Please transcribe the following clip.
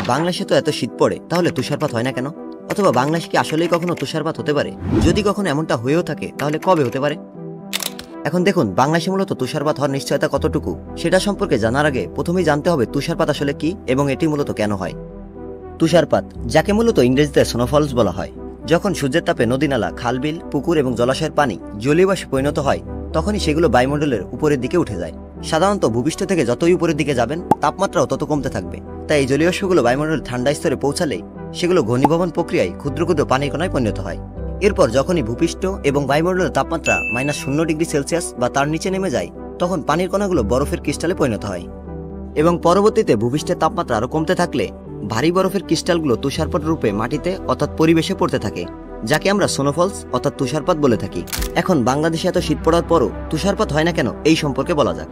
বাংলাদেশে তো এত শীত পড়ে, তাহলে তুষারপাত হয় না কেন? অথবা বাংলাদেশে কি আসলেই কখনো তুষারপাত হতে পারে? যদি কখনো এমনটা হয়েও থাকে তাহলে কবে হতে পারে? এখন দেখুন, বাংলাদেশে মূলত তুষারপাত হওয়ার নিশ্চয়তা কতটুকু সেটা সম্পর্কে জানার আগে প্রথমেই জানতে হবে তুষারপাত আসলে কি এবং এটি মূলত কেন হয়। তুষারপাত, যাকে মূলত ইংরেজিতে স্নোফলস বলা হয়, যখন সূর্যের তাপে নদী-নালা, খাল-বিল, পুকুর এবং জলাশয়ের পানি জলীয় বাষ্পে পরিণত হয়, তখনই সেগুলো বায়ুমণ্ডলের উপরের দিকে উঠে যায়। সাধারণত ভূপৃষ্ঠ থেকে যতই উপরের দিকে যাবেন তাপমাত্রাও তত কমতে থাকবে। তাই এই জলীয় বাষ্পগুলো বায়ুমণ্ডলের ঠান্ডা স্তরে পৌঁছালে সেগুলো ঘনীভবন প্রক্রিয়ায় ক্ষুদ্র ক্ষুদ্র পানির কণায় পরিণত হয়। এরপর যখনই ভূপৃষ্ঠ এবং বায়ুমণ্ডলের তাপমাত্রা -0°C বা তার নিচে নেমে যায়, তখন পানির কণাগুলো বরফের ক্রিস্টালে পরিণত হয় এবং পরবর্তীতে ভূপৃষ্ঠের তাপমাত্রা আরও কমতে থাকলে ভারী বরফের ক্রিস্টালগুলো তুষারপাত রূপে মাটিতে অর্থাৎ পরিবেশে পড়তে থাকে, যাকে আমরা স্নোফলস অর্থাৎ তুষারপাত বলে থাকি। এখন বাংলাদেশে এত শীত পড়ার পরও তুষারপাত হয় না কেন, এই সম্পর্কে বলা যাক।